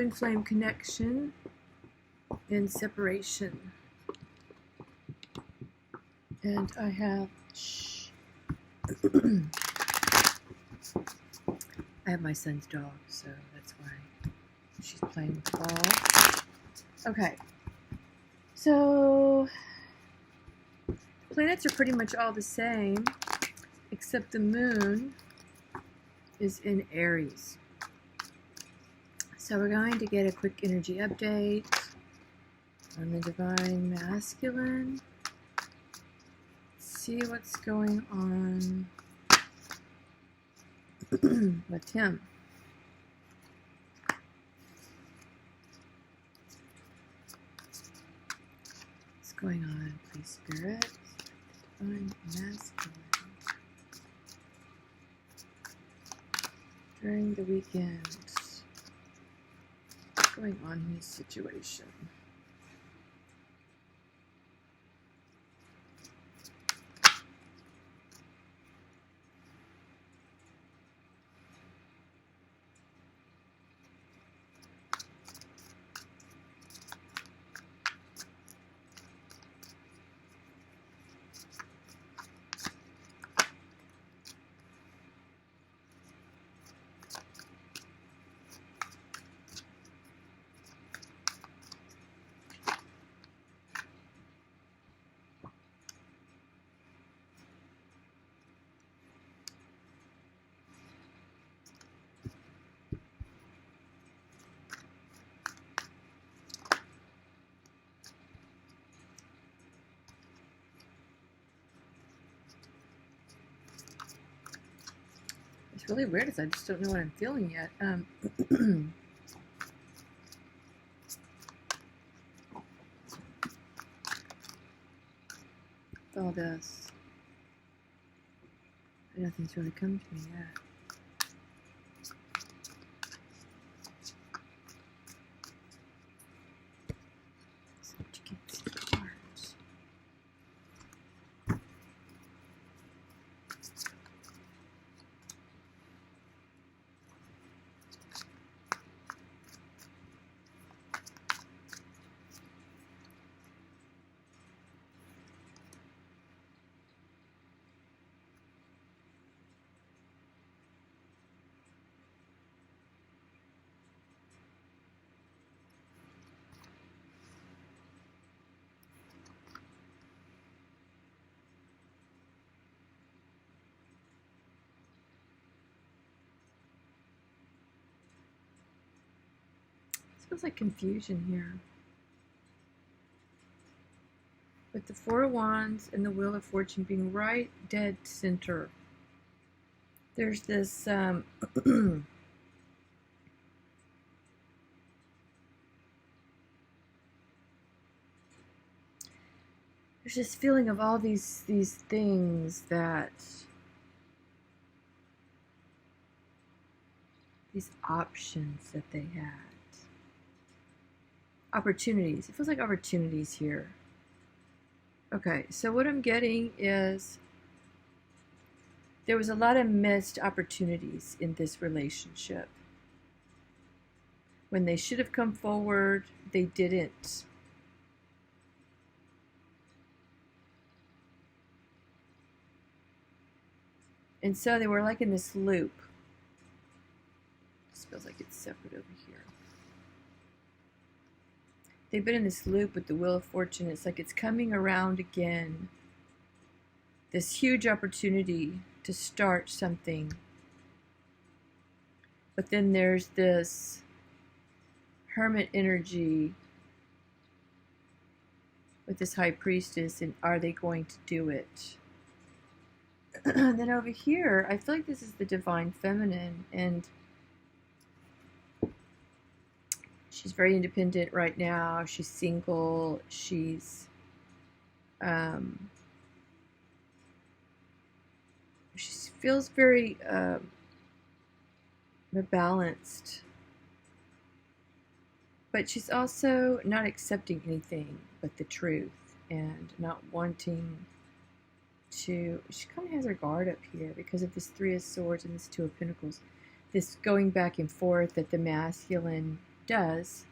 Twin flame connection and separation. And I have I have my son's dog, so that's why she's playing with the ball. Okay, so planets are pretty much all the same, except the moon is in Aries. So we're going to get a quick energy update on the divine masculine. See what's going on with him. What's going on, please, Spirit? Divine masculine. During the weekend. What's going on in his situation? It's really weird because I just don't know what I'm feeling yet. All this. Nothing's really come to me yet. So to keep the cards. Feels like confusion here. With the Four of Wands and the Wheel of Fortune being right dead center. There's this there's this feeling of all these things that these options that they had. Opportunities. It feels like opportunities here. Okay, so what I'm getting is there was a lot of missed opportunities in this relationship. When they should have come forward, they didn't. And so they were like in this loop. This feels like it's separate over here. They've been in this loop with the Wheel of Fortune. It's like it's coming around again. This huge opportunity to start something. But then there's this hermit energy with this high priestess, and are they going to do it? Then over here, I feel like this is the divine feminine, and she's very independent right now. She's single. She's she feels very balanced, but she's also not accepting anything but the truth and not wanting to. She kind of has her guard up here because of this Three of Swords and this Two of Pentacles. This going back and forth that the masculine does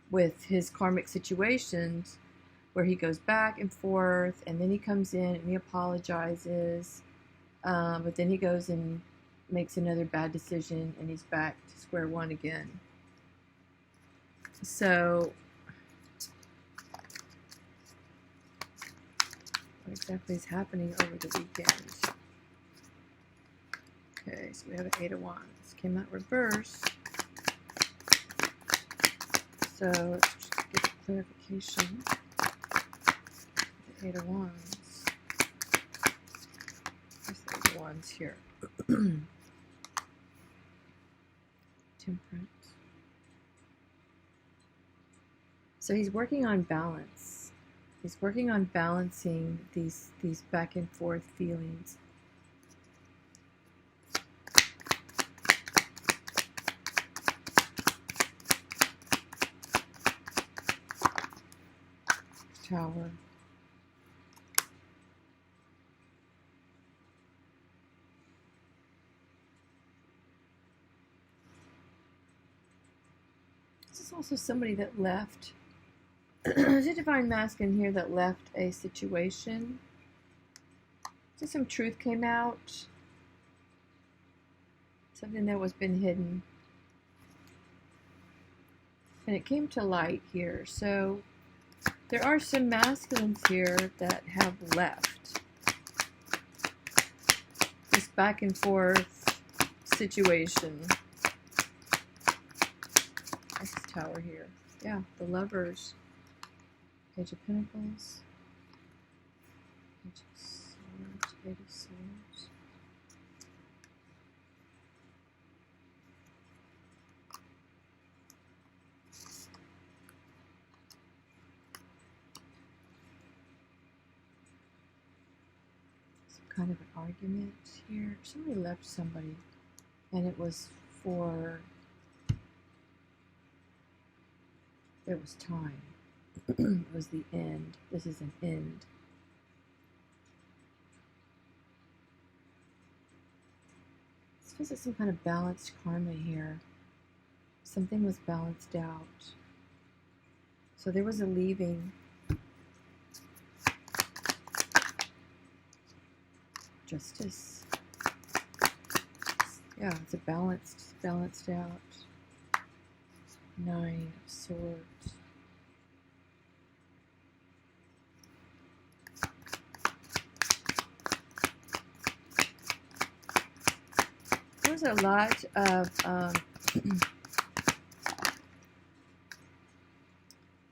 with his karmic situations, where he goes back and forth, and then he comes in and he apologizes, but then he goes and makes another bad decision, and he's back to square one again. So what exactly is happening over the weekend? Okay, so we have an Eight of Wands. Came out reverse. So let's just get clarification. The Eight of Wands. Where's the Eight of Wands here? Temperance. So he's working on balance. He's working on balancing these back and forth feelings. Tower. This is also somebody that left. There's a divine masculine here that left a situation. So some truth came out. Something that was been hidden. And it came to light here. So there are some masculines here that have left this back and forth situation. This Tower here. Yeah, the Lovers. Page of Pentacles. Page of Swords. Eight of Swords. Kind of an argument here. Somebody left somebody, and it was for, there was time. It was the end. This is an end. This feels like some kind of balanced karma here. Something was balanced out. So there was a leaving. Justice. Yeah, it's a balanced out. Nine of Swords. There's a lot of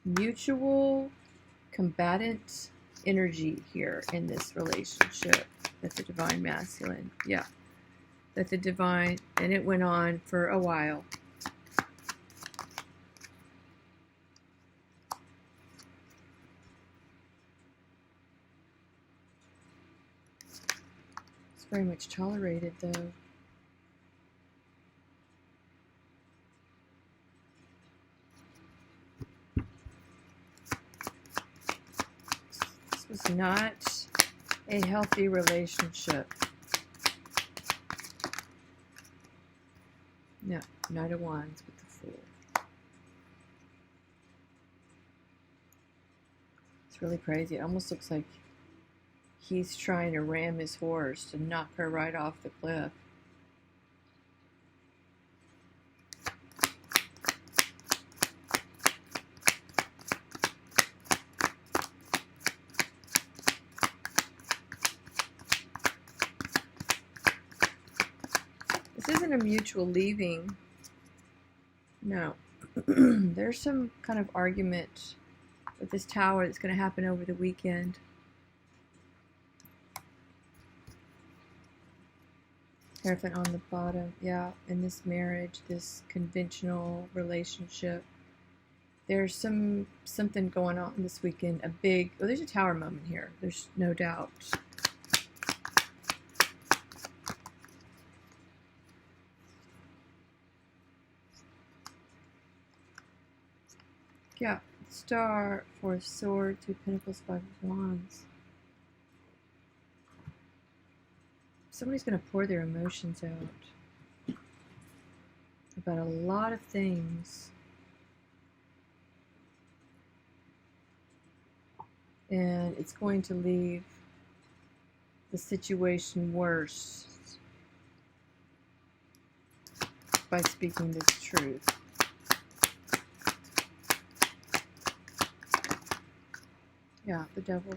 mutual combatant energy here in this relationship. That's the divine masculine. Yeah. That's the divine, and it went on for a while. It's very much tolerated, though. This was not a healthy relationship. No, Knight of Wands with the Fool. It's really crazy. It almost looks like he's trying to ram his horse to knock her right off the cliff. This isn't a mutual leaving. No. There's some kind of argument with this Tower that's going to happen over the weekend. Hierophant on the bottom. Yeah, in this marriage, this conventional relationship, there's something going on this weekend. A big, oh, there's a Tower moment here. There's no doubt. Yeah, Star, Four of Swords, Two of Pentacles, Five of Wands. Somebody's going to pour their emotions out about a lot of things. and it's going to leave the situation worse by speaking this truth. Yeah, the devil.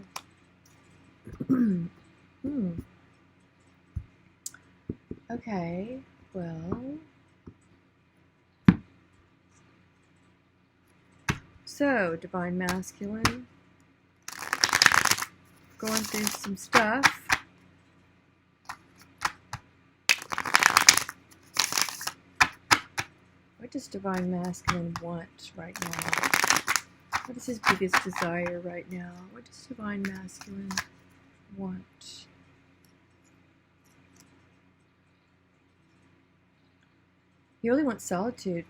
Okay, well, so Divine Masculine, going through some stuff. What does Divine Masculine want right now? What is his biggest desire right now? What does Divine Masculine want? He really wants solitude.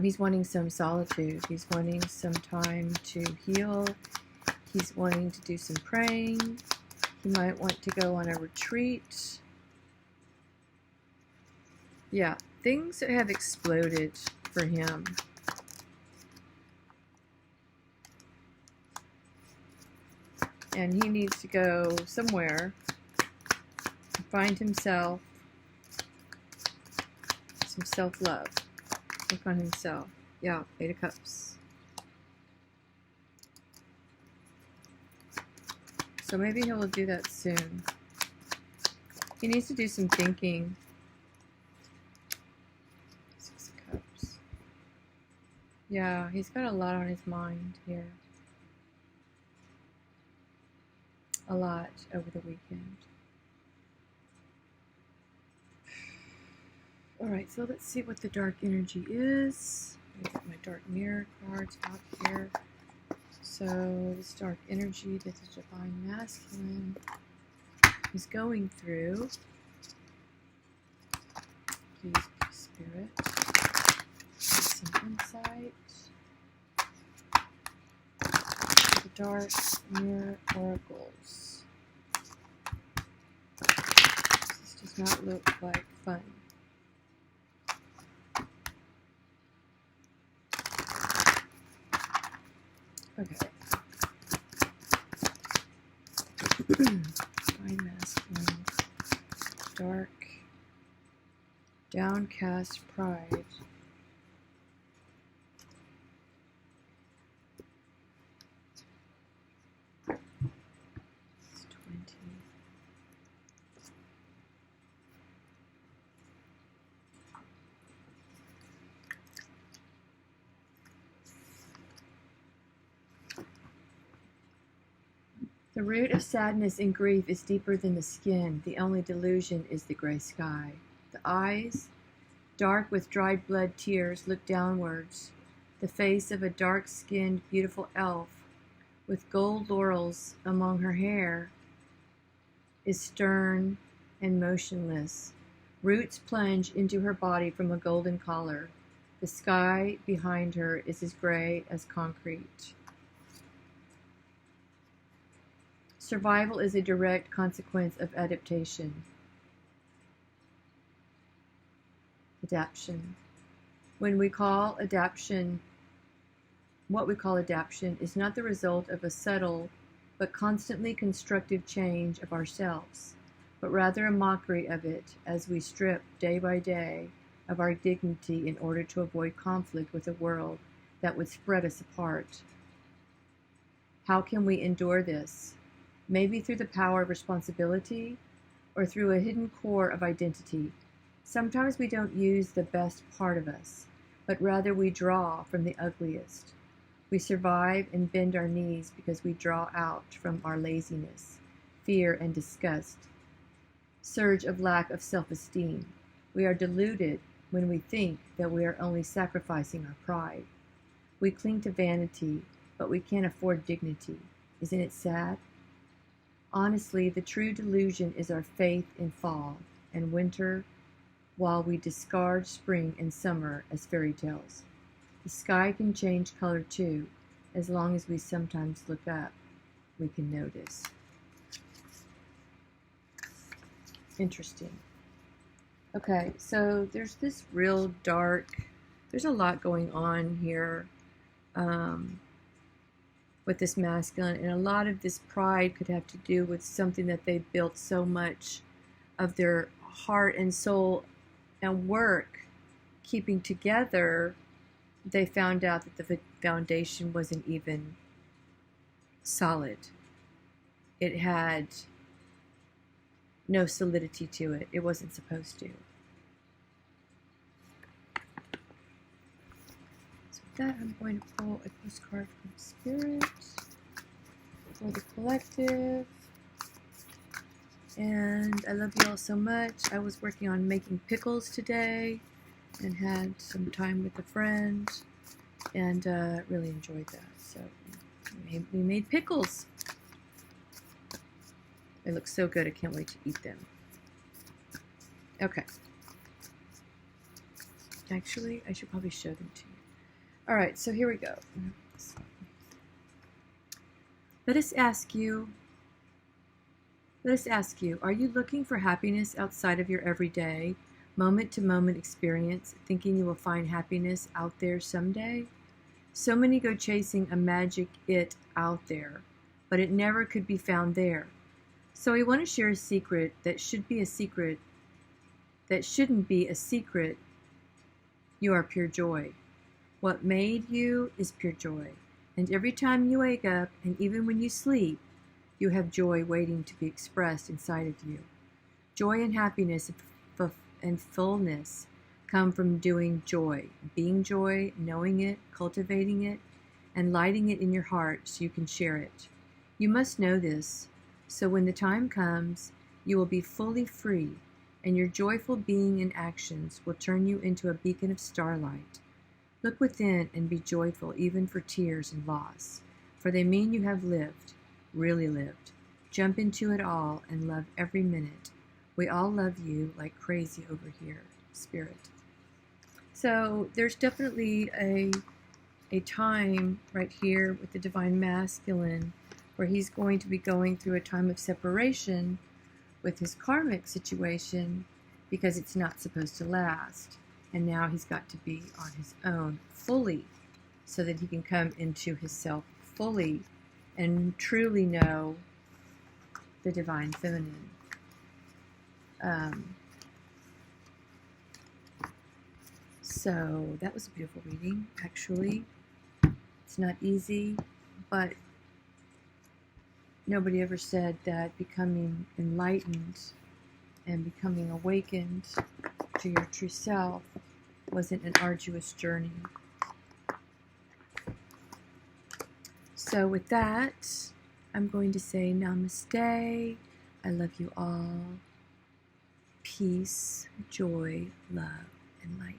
He's wanting some solitude. He's wanting some time to heal. He's wanting to do some praying. He might want to go on a retreat. Yeah, things that have exploded for him. And he needs to go somewhere and find himself some self-love. Work on himself. Yeah, Eight of Cups. So maybe he will do that soon. He needs to do some thinking. Six of Cups. Yeah, he's got a lot on his mind here. A lot over the weekend. Alright, so let's see what the dark energy is. I got my dark mirror cards out here. So this dark energy that the Divine Masculine is going through. Please, Spirit, some insight. The dark mirror oracles. This does not look like fun. Okay. Divine Masculine, dark, downcast pride. It's 20. The root of sadness and grief is deeper than the skin. The only delusion is the gray sky. The eyes, dark with dried blood tears, look downwards. The face of a dark-skinned, beautiful elf with gold laurels among her hair is stern and motionless. Roots plunge into her body from a golden collar. The sky behind her is as gray as concrete. Survival is a direct consequence of adaptation. Adaptation. What we call adaptation is not the result of a subtle but constantly constructive change of ourselves, but rather a mockery of it as we strip day by day of our dignity in order to avoid conflict with a world that would spread us apart. How can we endure this? Maybe through the power of responsibility or through a hidden core of identity. Sometimes we don't use the best part of us, but rather we draw from the ugliest. We survive and bend our knees because we draw out from our laziness, fear, and disgust. Surge of lack of self-esteem. We are deluded when we think that we are only sacrificing our pride. We cling to vanity, but we can't afford dignity. Isn't it sad? Honestly, the true delusion is our faith in fall and winter, while we discard spring and summer as fairy tales. The sky can change color too, as long as we sometimes look up, we can notice. Interesting. Okay, so there's this real dark, there's a lot going on here. with this masculine, and a lot of this pride could have to do with something that they built so much of their heart and soul and work keeping together. They found out that the foundation wasn't even solid. It had no solidity to it. It wasn't supposed to. So with that, I'm going to pull a postcard from Spirit for the collective. And I love you all so much. I was working on making pickles today and had some time with a friend, and really enjoyed that. So we made pickles. They look so good. I can't wait to eat them. Okay. Actually, I should probably show them to you. All right, so here we go. Let us ask you, are you looking for happiness outside of your everyday, moment-to-moment experience, thinking you will find happiness out there someday? So many go chasing a magic it out there, but it never could be found there. So we want to share a secret that should be a secret, that shouldn't be a secret. You are pure joy. What made you is pure joy. And every time you wake up, and even when you sleep, you have joy waiting to be expressed inside of you. Joy and happiness and fullness come from doing joy, being joy, knowing it, cultivating it, and lighting it in your heart so you can share it. You must know this, so when the time comes, you will be fully free, and your joyful being and actions will turn you into a beacon of starlight. Look within and be joyful even for tears and loss, for they mean you have lived, really lived. Jump into it all and love every minute. We all love you like crazy over here, Spirit. So there's definitely a time right here with the Divine Masculine where he's going to be going through a time of separation with his karmic situation because it's not supposed to last. And now he's got to be on his own fully so that he can come into his self fully and truly know the Divine Feminine. So that was a beautiful reading, actually. It's not easy, but nobody ever said that becoming enlightened and becoming awakened to your true self wasn't an arduous journey. So with that, I'm going to say namaste. I love you all. Peace, joy, love, and light.